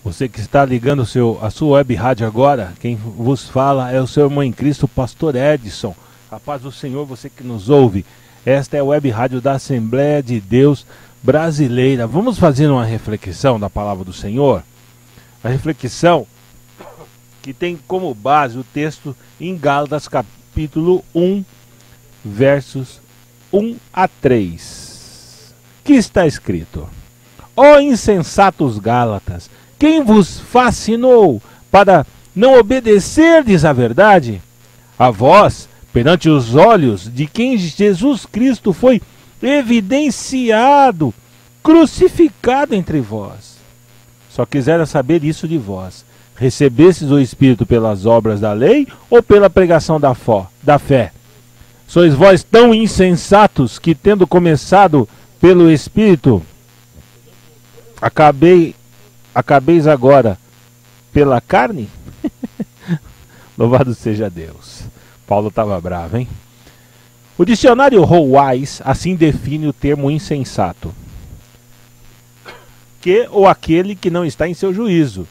Você que está ligando a sua web rádio agora, quem vos fala é o seu irmão em Cristo, pastor Edson. A paz do Senhor, você que nos ouve. Esta é a web rádio da Assembleia de Deus Brasileira. Vamos fazer uma reflexão da palavra do Senhor? A reflexão que tem como base o texto em Gálatas capítulo 1, versos 1 a 3. Que está escrito: Ó insensatos Gálatas, quem vos fascinou para não obedecerdes à verdade? A vós, perante os olhos de quem Jesus Cristo foi evidenciado, crucificado entre vós. Só quisera saber isso de vós: recebestes o Espírito pelas obras da lei ou pela pregação da fé? Sois vós tão insensatos que, tendo começado pelo Espírito, acabeis agora pela carne? Louvado seja Deus. Paulo estava bravo, hein? O dicionário Wise assim define o termo insensato: que ou aquele que não está em seu juízo,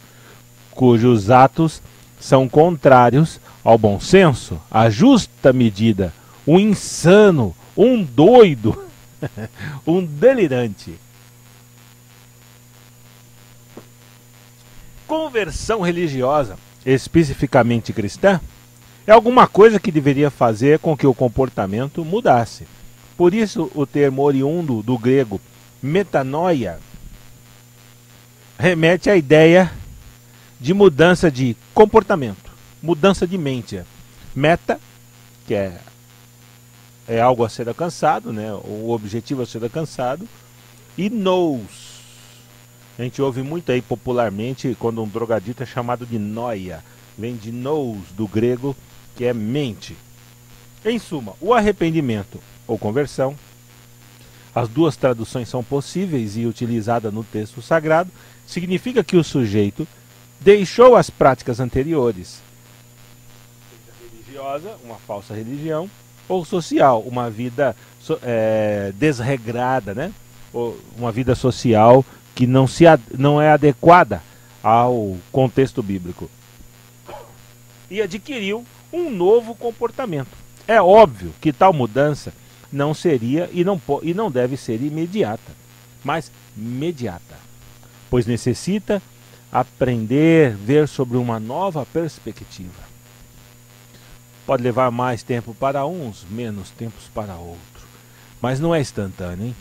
cujos atos são contrários ao bom senso, à justa medida, um insano, um doido, um delirante. Conversão religiosa, especificamente cristã, é alguma coisa que deveria fazer com que o comportamento mudasse. Por isso, o termo oriundo do grego metanoia remete à ideia de mudança de comportamento, mudança de mente. Meta, que é algo a ser alcançado, né? O objetivo a ser alcançado, e nous. A gente ouve muito aí popularmente quando um drogadito é chamado de noia. Vem de nous, do grego, que é mente. Em suma, o arrependimento ou conversão, as duas traduções são possíveis e utilizadas no texto sagrado, significa que o sujeito deixou as práticas anteriores, seja religiosa, uma falsa religião, ou social, uma vida desregrada, né? Ou uma vida social que não é adequada ao contexto bíblico, e adquiriu um novo comportamento. É óbvio que tal mudança não seria e não deve ser imediata, mas mediata, pois necessita aprender, ver sobre uma nova perspectiva. Pode levar mais tempo para uns, menos tempos para outros, mas não é instantâneo, hein?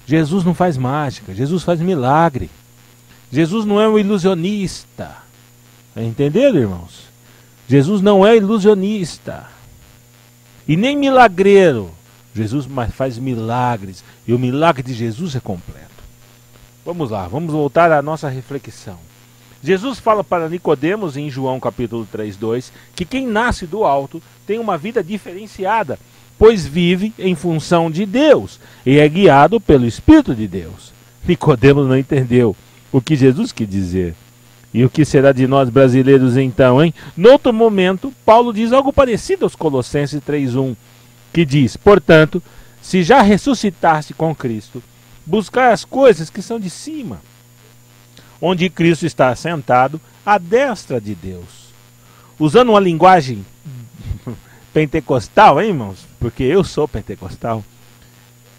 Jesus não faz mágica, Jesus faz milagre. Jesus não é um ilusionista. Entenderam, irmãos? Jesus não é ilusionista e nem milagreiro. Jesus faz milagres, e o milagre de Jesus é completo. Vamos lá, vamos voltar à nossa reflexão. Jesus fala para Nicodemos em João capítulo 3:2 que quem nasce do alto tem uma vida diferenciada, pois vive em função de Deus e é guiado pelo Espírito de Deus. Nicodemos não entendeu o que Jesus quis dizer. E o que será de nós brasileiros então, hein? Noutro momento, Paulo diz algo parecido aos Colossenses 3:1, que diz: portanto, se já ressuscitaste com Cristo, buscai as coisas que são de cima, onde Cristo está assentado à destra de Deus. Usando uma linguagem pentecostal, hein, irmãos? Porque eu sou pentecostal.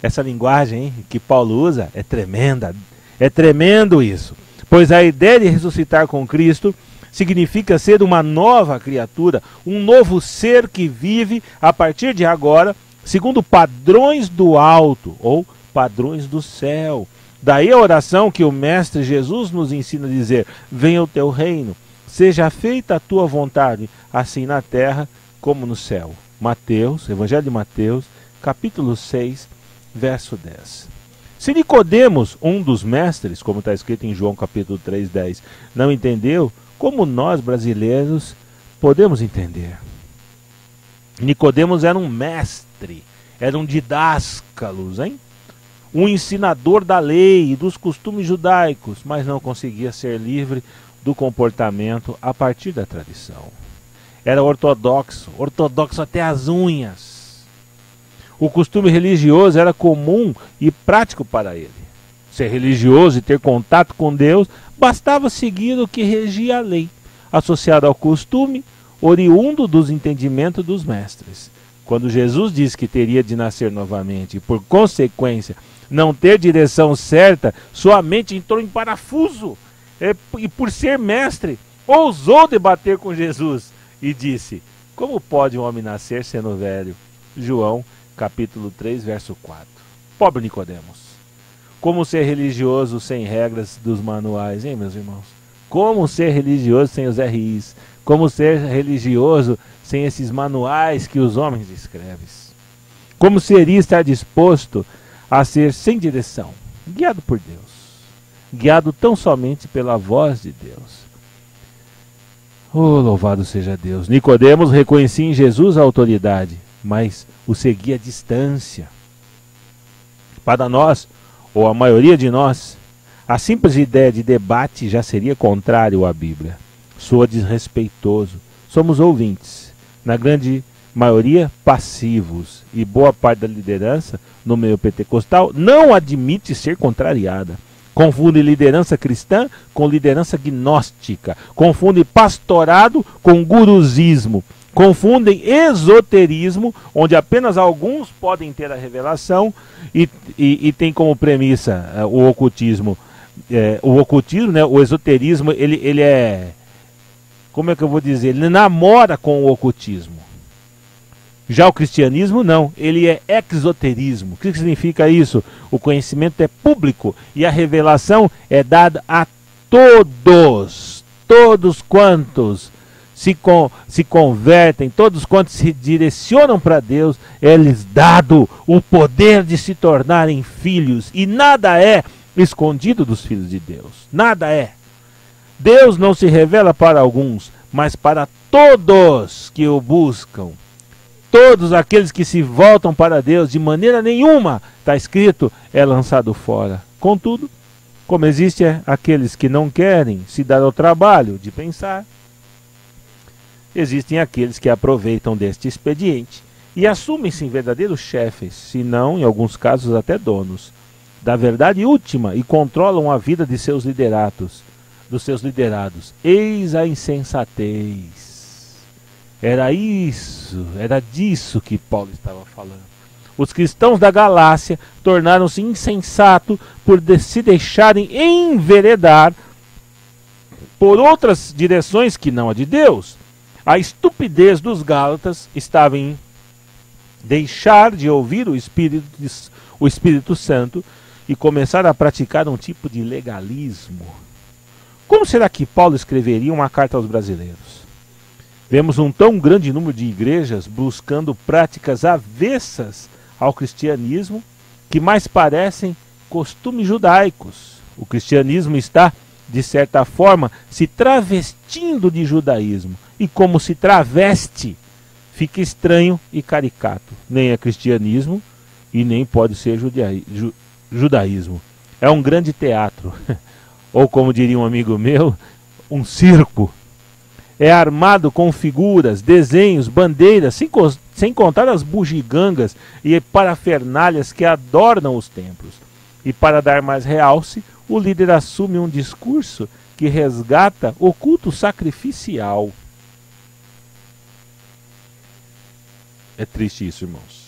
Essa linguagem, hein, que Paulo usa é tremenda. É tremendo isso. Pois a ideia de ressuscitar com Cristo significa ser uma nova criatura, um novo ser que vive a partir de agora, segundo padrões do alto ou padrões do céu. Daí a oração que o Mestre Jesus nos ensina a dizer: venha o teu reino, seja feita a tua vontade, assim na terra como no céu. Mateus, Evangelho de Mateus, capítulo 6, verso 10. Se Nicodemos, um dos mestres, como está escrito em João capítulo 3:10, não entendeu, como nós brasileiros podemos entender? Nicodemos era um mestre, era um didáscalos, hein? Um ensinador da lei e dos costumes judaicos, mas não conseguia ser livre do comportamento a partir da tradição. Era ortodoxo até as unhas. O costume religioso era comum e prático para ele. ser religioso e ter contato com Deus, bastava seguir o que regia a lei, associado ao costume, oriundo dos entendimentos dos mestres. Quando Jesus disse que teria de nascer novamente e, por consequência, não ter direção certa, sua mente entrou em parafuso. E por ser mestre, ousou debater com Jesus e disse: como pode um homem nascer sendo velho? João, capítulo 3, verso 4. Pobre Nicodemos. Como ser religioso sem regras dos manuais, hein, meus irmãos? Como ser religioso sem os RIs? Como ser religioso sem esses manuais que os homens escrevem? Como seria estar disposto a ser sem direção, guiado por Deus, guiado tão somente pela voz de Deus? Oh, louvado seja Deus! Nicodemos reconhecia em Jesus a autoridade, mas o seguia à distância. Para nós, ou a maioria de nós, a simples ideia de debate já seria contrário à Bíblia. Soa desrespeitoso. Somos ouvintes, na grande maioria passivos, e boa parte da liderança no meio pentecostal não admite ser contrariada. Confunde liderança cristã com liderança gnóstica. Confunde pastorado com guruzismo. Confundem esoterismo, onde apenas alguns podem ter a revelação, e tem como premissa o ocultismo. O ocultismo, né, o esoterismo, ele é, como é que eu vou dizer, ele namora com o ocultismo. Já o cristianismo não, ele é exoterismo. O que significa isso? O conhecimento é público e a revelação é dada a todos. Todos quantos se convertem, todos quantos se direcionam para Deus, é-lhes dado o poder de se tornarem filhos. E nada é escondido dos filhos de Deus. Nada é. Deus não se revela para alguns, mas para todos que o buscam. Todos aqueles que se voltam para Deus, de maneira nenhuma, está escrito, é lançado fora. Contudo, como existem aqueles que não querem se dar ao trabalho de pensar, existem aqueles que aproveitam deste expediente e assumem-se verdadeiros chefes, se não, em alguns casos, até donos da verdade última, e controlam a vida de seus liderados. Eis a insensatez. Era disso que Paulo estava falando. Os cristãos da Galácia tornaram-se insensatos por se deixarem enveredar por outras direções que não a de Deus. A estupidez dos Gálatas estava em deixar de ouvir o Espírito Santo e começar a praticar um tipo de legalismo. Como será que Paulo escreveria uma carta aos brasileiros? Vemos um tão grande número de igrejas buscando práticas avessas ao cristianismo, que mais parecem costumes judaicos. O cristianismo está, de certa forma, se travestindo de judaísmo. E como se traveste, fica estranho e caricato. Nem é cristianismo e nem pode ser judaísmo. É um grande teatro. Ou como diria um amigo meu, um circo. É armado com figuras, desenhos, bandeiras, sem contar as bugigangas e parafernálias que adornam os templos. E para dar mais realce, o líder assume um discurso que resgata o culto sacrificial. É triste isso, irmãos.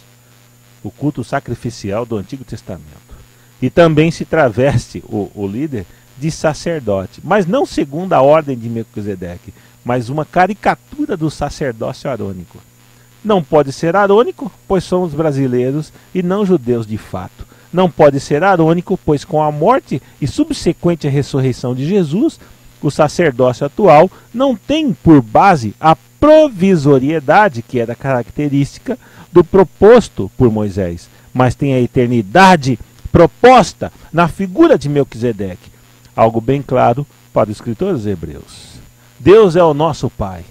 O culto sacrificial do Antigo Testamento. E também se traveste o líder de sacerdote, mas não segundo a ordem de Melquisedeque, mas uma caricatura do sacerdócio arônico. Não pode ser arônico, pois somos brasileiros e não judeus de fato. Não pode ser arônico, pois com a morte e subsequente ressurreição de Jesus, o sacerdócio atual não tem por base a provisoriedade, que era característica do proposto por Moisés, mas tem a eternidade proposta na figura de Melquisedeque. Algo bem claro para os escritores hebreus. Deus é o nosso Pai.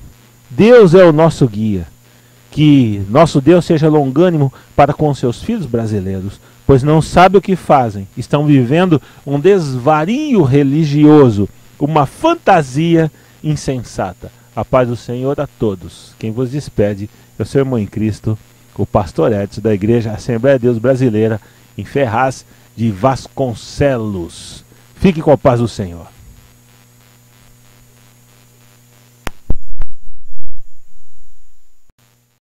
Deus é o nosso guia. Que nosso Deus seja longânimo para com seus filhos brasileiros, pois não sabem o que fazem. Estão vivendo um desvario religioso, uma fantasia insensata. A paz do Senhor a todos. Quem vos despede é o seu irmão em Cristo, o pastor Edson, da Igreja Assembleia de Deus Brasileira, em Ferraz, de Vasconcelos. Fique com a paz do Senhor.